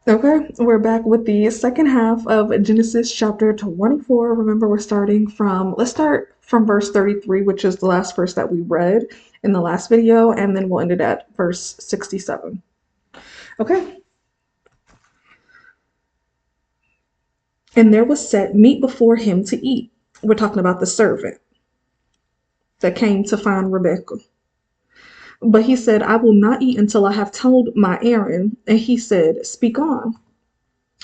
Okay, we're back with the second half of Genesis chapter 24. Remember, let's start from verse 33, which is the last verse that we read in the last video, and then we'll end it at verse 67. Okay, and there was set meat before him to eat. We're talking about the servant that came to find Rebekah. But he said, I will not eat until I have told my Aaron. And he said, Speak on.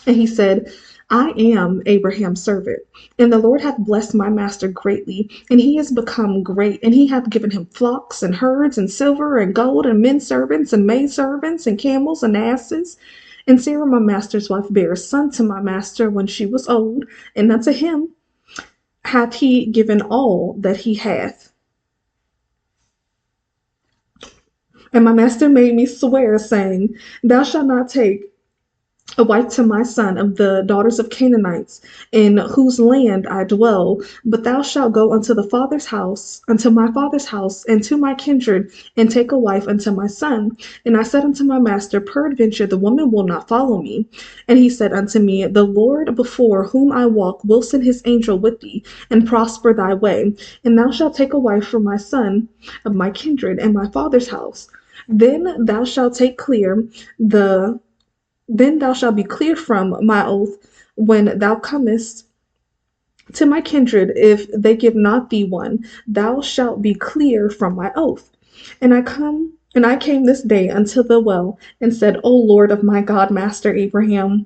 And he said, I am Abraham's servant, and the Lord hath blessed my master greatly, and he is become great, and he hath given him flocks and herds and silver and gold and men servants and maid servants and camels and asses. And Sarah my master's wife bare a son to my master when she was old, and unto him hath he given all that he hath. And my master made me swear, saying, Thou shalt not take a wife to my son of the daughters of Canaanites, in whose land I dwell, but thou shalt go unto my father's house, and to my kindred, and take a wife unto my son. And I said unto my master, Peradventure the woman will not follow me. And he said unto me, The Lord before whom I walk will send his angel with thee, and prosper thy way. And thou shalt take a wife for my son of my kindred, and my father's house. Then thou shalt take clear the then thou shalt be cleared from my oath when thou comest to my kindred. If they give not thee one, thou shalt be clear from my oath. And I came this day unto the well, and said, O Lord of my God, master Abraham,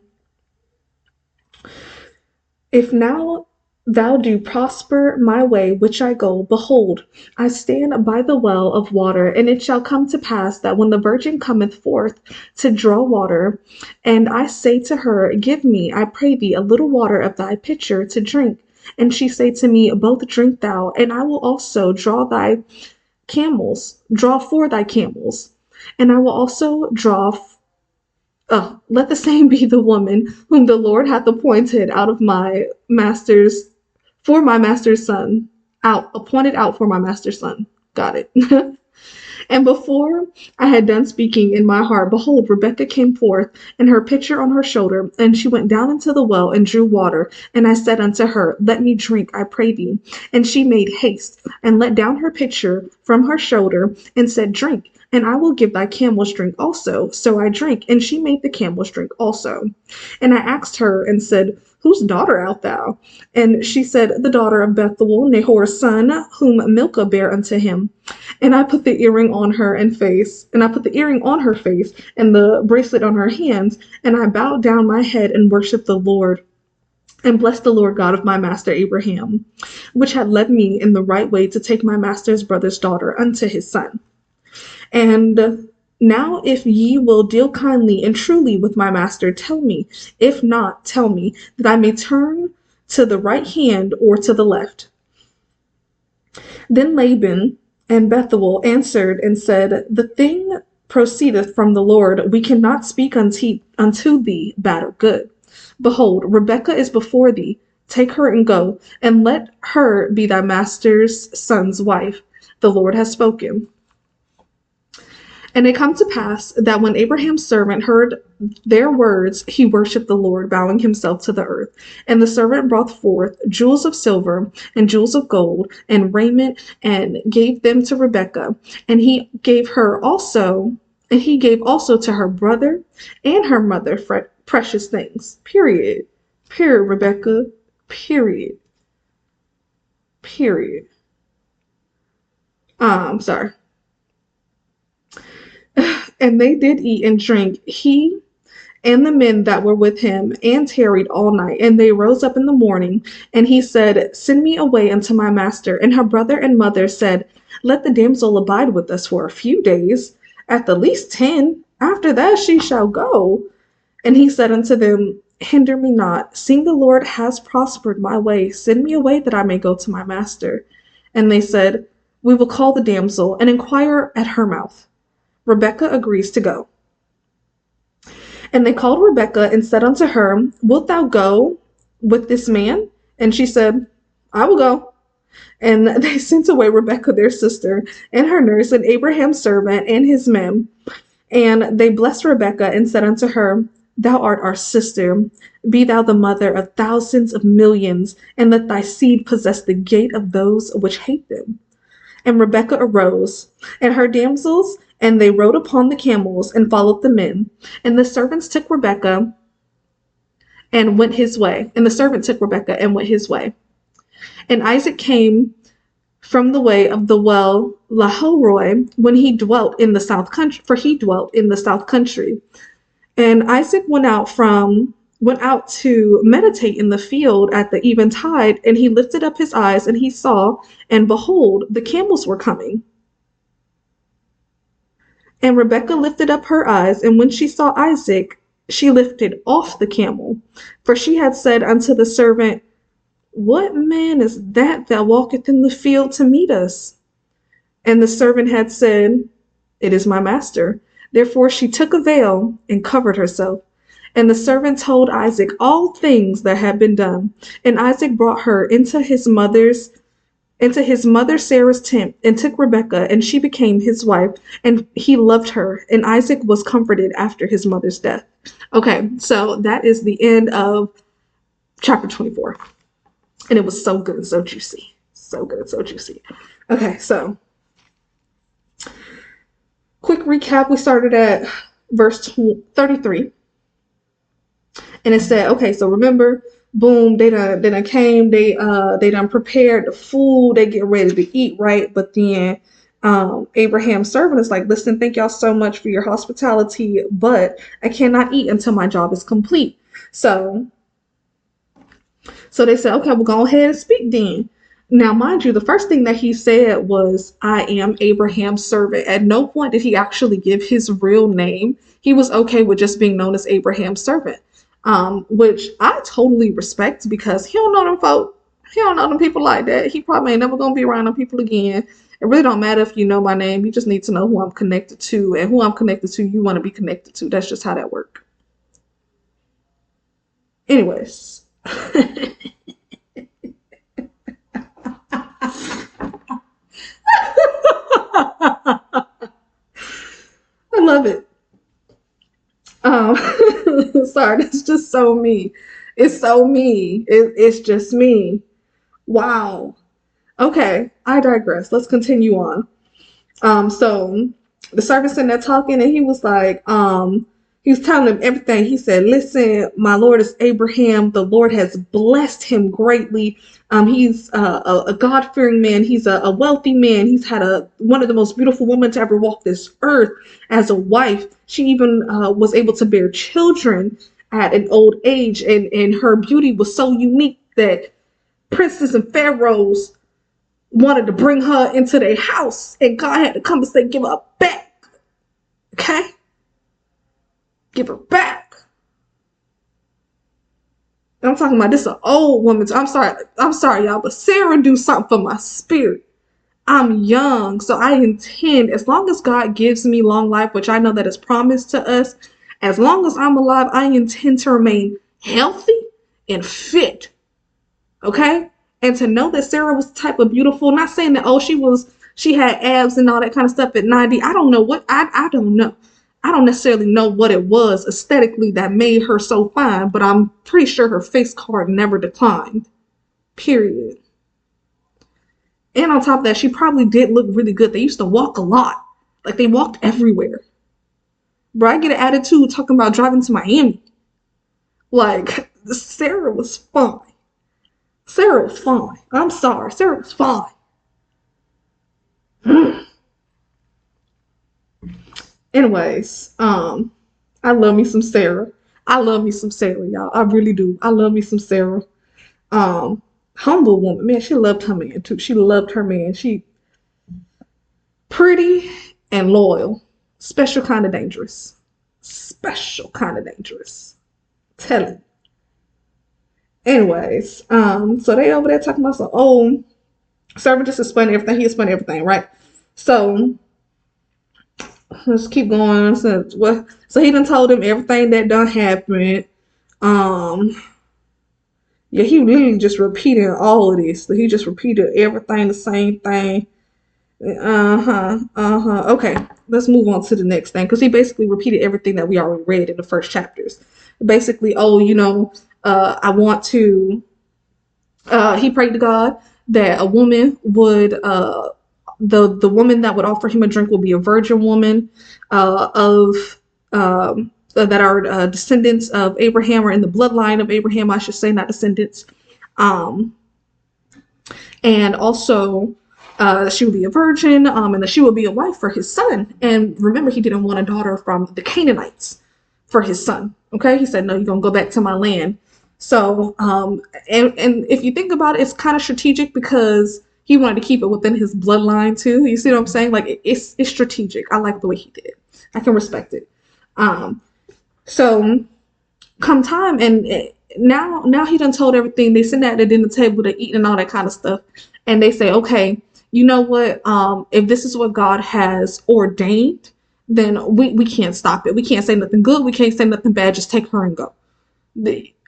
if now thou do prosper my way which I go, behold, I stand by the well of water, and it shall come to pass that when the virgin cometh forth to draw water, and I say to her, Give me, I pray thee, a little water of thy pitcher to drink, and she say to me, Both drink thou, and I will also draw for thy camels, and I will also let the same be the woman whom the Lord hath appointed out of my master's for my master's son. Appointed out for my master's son. Got it. And before I had done speaking in my heart, behold, Rebekah came forth, and her pitcher on her shoulder, and she went down into the well and drew water. And I said unto her, Let me drink, I pray thee. And she made haste, and let down her pitcher from her shoulder, and said, Drink, and I will give thy camels drink also. So I drank, and she made the camels drink also. And I asked her and said, Whose daughter art thou? And she said, The daughter of Bethuel, Nahor's son, whom Milcah bare unto him. And I put the earring on her face, and I put the earring on her face, and the bracelet on her hands, and I bowed down my head and worshipped the Lord, and blessed the Lord God of my master Abraham, which had led me in the right way to take my master's brother's daughter unto his son. And now, if ye will deal kindly and truly with my master, tell me. If not, tell me, that I may turn to the right hand or to the left. Then Laban and Bethuel answered and said, The thing proceedeth from the Lord. We cannot speak unto thee bad or good. Behold, Rebekah is before thee. Take her and go, and let her be thy master's son's wife. The Lord has spoken. And it come to pass that when Abraham's servant heard their words, he worshipped the Lord, bowing himself to the earth. And the servant brought forth jewels of silver and jewels of gold and raiment, and gave them to Rebekah. And he gave also to her brother and her mother precious things. Period. Period, Rebekah. Period. Period. Sorry. And they did eat and drink, he and the men that were with him, and tarried all night. And they rose up in the morning, and he said, Send me away unto my master. And her brother and mother said, Let the damsel abide with us for a few days, at the least 10. After that she shall go. And he said unto them, Hinder me not, seeing the Lord has prospered my way. Send me away that I may go to my master. And they said, We will call the damsel, and inquire at her mouth. Rebekah agrees to go. And they called Rebekah and said unto her, Wilt thou go with this man? And she said, I will go. And they sent away Rebekah their sister, and her nurse, and Abraham's servant, and his men. And they blessed Rebekah and said unto her, thou art our sister. Be thou the mother of thousands of millions, and let thy seed possess the gate of those which hate them. And Rebekah arose, and her damsels, and they rode upon the camels, and followed the men. And the servants took Rebekah and went his way. And the servant took Rebekah and went his way. And Isaac came from the way of the well Lahairoi, when he dwelt in the south country, for he dwelt in the south country. And Isaac went out to meditate in the field at the eventide, and he lifted up his eyes, and he saw, and behold, the camels were coming. And Rebekah lifted up her eyes, and when she saw Isaac, she lifted off the camel, for she had said unto the servant, What man is that walketh in the field to meet us? And the servant had said, It is my master. Therefore she took a veil and covered herself. And the servant told Isaac all things that had been done. And Isaac brought her into his mother Sarah's tent, and took Rebekah, and she became his wife, and he loved her. And Isaac was comforted after his mother's death. Okay, so that is the end of chapter 24. And it was so good and so juicy. So good and so juicy. Okay, so quick recap. We started at verse 33. And it said, okay, so remember, boom, they done came, they done prepared the food, they get ready to eat, right? But then Abraham's servant is like, listen, thank y'all so much for your hospitality, but I cannot eat until my job is complete. So they said, okay, we'll go ahead and speak then. Now, mind you, the first thing that he said was, I am Abraham's servant. At no point did he actually give his real name. He was okay with just being known as Abraham's servant, which I totally respect, because he don't know them folk. He don't know them people like that. He probably ain't never going to be around them people again. It really don't matter if you know my name. You just need to know who I'm connected to, and who I'm connected to, you want to be connected to. That's just how that works. Anyways. I love it. Sorry, that's just so me. It's so me. It's just me. Wow. Okay, I digress. Let's continue on. So the servant's in there talking, and he was like, he was telling him everything. He said, listen, my Lord is Abraham. The Lord has blessed him greatly. He's a God-fearing man. He's a wealthy man. He's had one of the most beautiful women to ever walk this earth as a wife. She even was able to bear children at an old age, and her beauty was so unique that princes and pharaohs wanted to bring her into their house, and God had to come and say, give her back. Okay? Give her back. I'm talking about this an old woman. I'm sorry, y'all, but Sarah do something for my spirit. I'm young, so I intend, as long as God gives me long life, which I know that is promised to us, as long as I'm alive, I intend to remain healthy and fit. Okay? And to know that Sarah was the type of beautiful, not saying that, she had abs and all that kind of stuff at 90. I don't know what, I don't know. I don't necessarily know what it was aesthetically that made her so fine, but I'm pretty sure her face card never declined. Period. And on top of that, she probably did look really good. They used to walk a lot. Like, they walked everywhere. Bro, I get an attitude talking about driving to Miami. Like, Sarah was fine. Sarah was fine. I'm sorry. Sarah was fine. Anyways, I love me some Sarah. I love me some Sarah, y'all. I really do. I love me some Sarah. Humble woman. Man, she loved her man too. She loved her man. She pretty and loyal. Special kind of dangerous. Special kind of dangerous. Tell it. Anyways, so they over there talking about some, servant just explained everything. He explained everything, right? So let's keep going. So he done told him everything that done happened. Yeah, he really just repeated all of this. So he just repeated everything, the same thing. Okay, let's move on to the next thing, because he basically repeated everything that we already read in the first chapters. basically, I want to. He prayed to God that a woman would, the woman that would offer him a drink will be a virgin woman, of that are descendants of Abraham, or in the bloodline of Abraham, I should say, not descendants. Um, and also she would be a virgin, and that she would be a wife for his son. And remember, he didn't want a daughter from the Canaanites for his son. Okay, he said, no, you're gonna go back to my land. So, and if you think about it, it's kind of strategic because he wanted to keep it within his bloodline too. You see what I'm saying? Like it's strategic. I like the way he did it. I can respect it. So come time, and now he done told everything. They sitting at the dinner table, they're eating and all that kind of stuff, and they say, okay, you know what? If this is what God has ordained, then we can't stop it. We can't say nothing good. We can't say nothing bad. Just take her and go.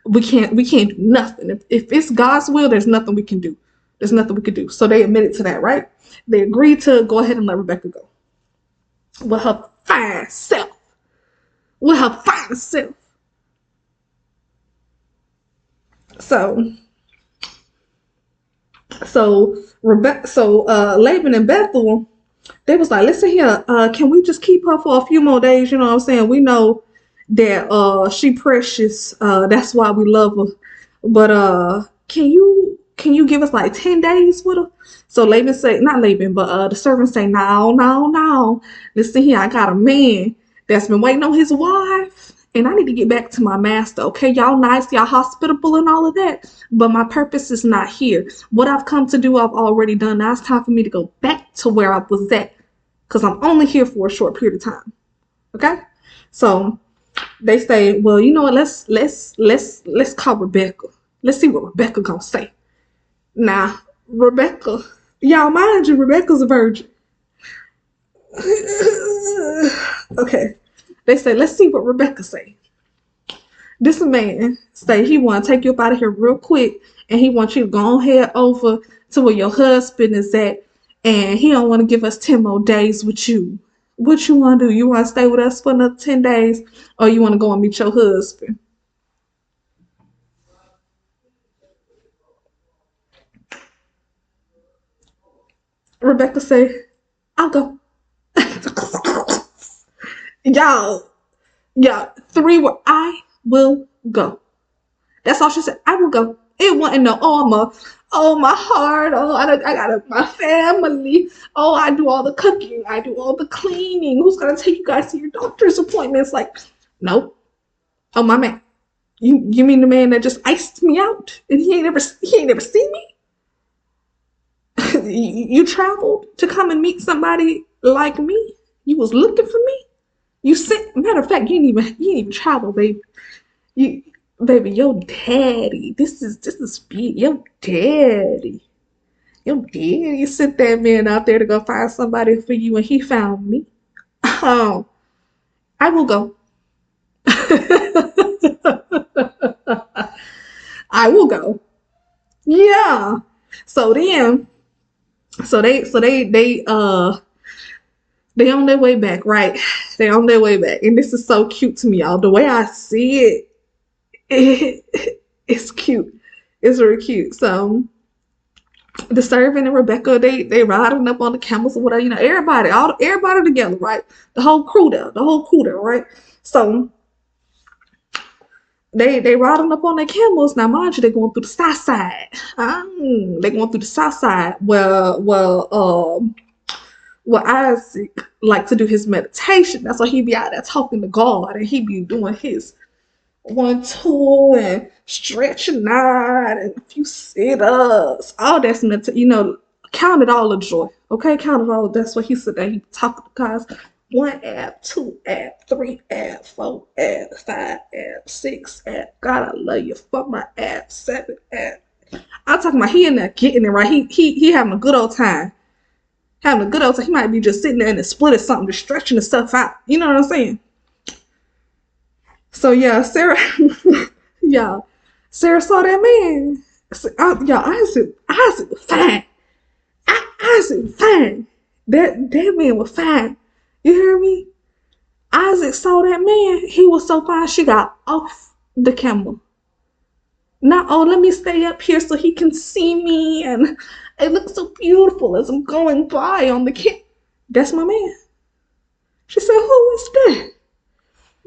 We can't do nothing. If it's God's will, there's nothing we can do. There's nothing we can do. So they admitted to that, right? They agreed to go ahead and let Rebekah go with her fine self. With her fine self. So Laban and Bethuel, they was like, listen here, can we just keep her for a few more days? You know what I'm saying? We know that she precious. That's why we love her. But can you give us like 10 days with her? So Laban say, not Laban, but the servant say, no. Listen here, I got a man that's been waiting on his wife, and I need to get back to my master. Okay, y'all nice, y'all hospitable and all of that, but my purpose is not here. What I've come to do, I've already done. Now it's time for me to go back to where I was at, because I'm only here for a short period of time. Okay, so they say, well, you know what? Let's call Rebekah. Let's see what Rebekah gonna say. Now, Rebekah, y'all mind you, Rebekah's a virgin. Okay. They say, let's see what Rebekah say. This man say he want to take you up out of here real quick, and he wants you to go ahead over to where your husband is at, and he don't want to give us 10 more days with you. What you want to do? You want to stay with us for another 10 days, or you want to go and meet your husband? Rebekah say, I'll go. Y'all, three were, I will go. That's all she said. I will go. It wasn't no, my heart. Oh, I got my family. Oh, I do all the cooking. I do all the cleaning. Who's gonna take you guys to your doctor's appointments? Like, nope. Oh, my man. You mean the man that just iced me out and he ain't never seen me? You traveled to come and meet somebody like me? You was looking for me? You sent. Matter of fact, you didn't even travel, baby. Baby, your daddy. This is speed. Your daddy. Your daddy sent that man out there to go find somebody for you, and he found me. Oh, I will go. I will go. Yeah. So then, they on their way back, right? They on their way back, and this is so cute to me, y'all. The way I see it's cute. It's really cute. So the servant and Rebekah, they riding up on the camels or whatever, everybody together, right? The whole crew there, right? So they riding up on their camels. Now, mind you, they're going through the south side. They going through the south side. Well, Isaac like to do his meditation. That's why he be out there talking to God, and he be doing his 1, 2, and stretching out, and a few sit-ups. All that's meant to, count it all a joy. Okay, count it all. That's what he said. That he talking to guys. 1 app, 2 app, 3 app, 4 app, 5 app, 6 app. God, I love you for my app. 7 app. I'm talking about he in there getting it right. He having a good old time. Having a good old time. He might be just sitting there in the split or something, just stretching the stuff out. You know what I'm saying? So yeah, Sarah, Sarah saw that man. Isaac was fine. Isaac was fine. That man was fine. You hear me? Isaac saw that man. He was so fine. She got off the camel. Not, oh, let me stay up here so he can see me and it looks so beautiful as I'm going by on the camel. That's my man. She said, who is that?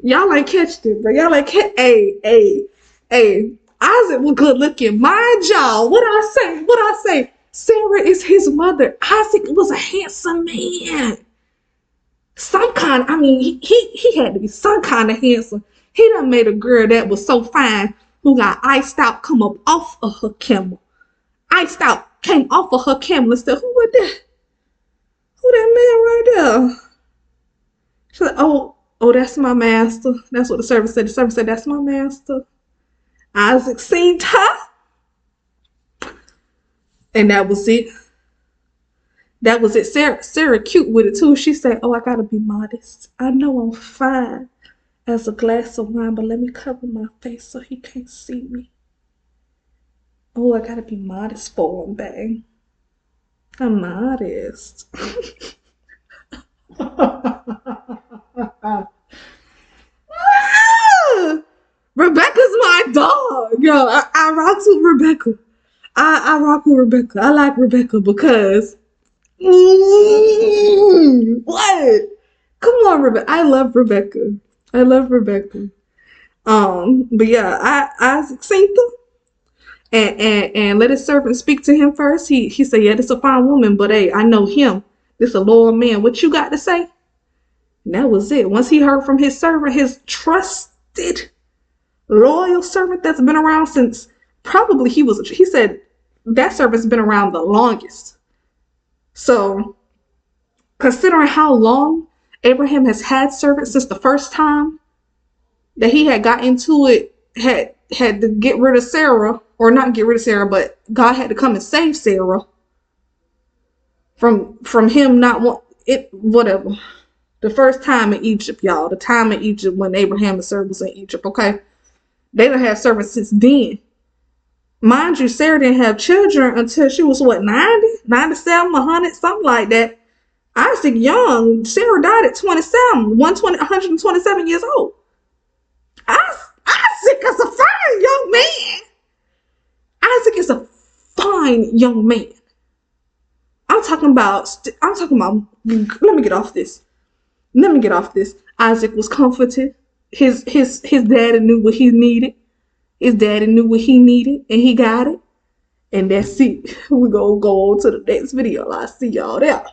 Y'all ain't catched it, but y'all ain't hey. Isaac was good looking. Mind y'all, what I say? Sarah is his mother. Isaac was a handsome man. He had to be some kind of handsome. He done made a girl that was so fine who got iced out come up off of her camel. Iced out, came off of her camel and said, who was that? Who that man right there? She said, oh, that's my master. That's what the servant said. The servant said, that's my master. Isaac seen her. And that was it. That was it. Sarah cute with it too. She said, oh, I gotta be modest. I know I'm fine as a glass of wine, but let me cover my face so he can't see me. Oh, I gotta be modest for him, babe. I'm modest. Rebecca's my dog. Yo, I rock with Rebecca. I rock with Rebecca. I like Rebecca because what? Come on, Rebecca. I love Rebecca. But yeah, Isaac seen them and let his servant speak to him first. He said, yeah, this is a fine woman, but hey, I know him. This a loyal man. What you got to say? And that was it. Once he heard from his servant, his trusted, loyal servant that's been around since probably he said that servant's been around the longest. So considering how long Abraham has had servants since the first time that he had got into it, had to get rid of Sarah, or not get rid of Sarah, but God had to come and save Sarah from him not want it, whatever. The first time in Egypt, y'all, the time in Egypt when Abraham and Sarah was in Egypt, okay? They done had servants since then. Mind you, Sarah didn't have children until she was, 90, 97, 100, something like that. Isaac young. Sarah died at 27, 127 years old. Isaac is a fine young man. Isaac is a fine young man. I'm talking about, let me get off this. Isaac was comforted. His daddy knew what he needed. And he got it. And that's it. We're going to go on to the next video. I'll see y'all there.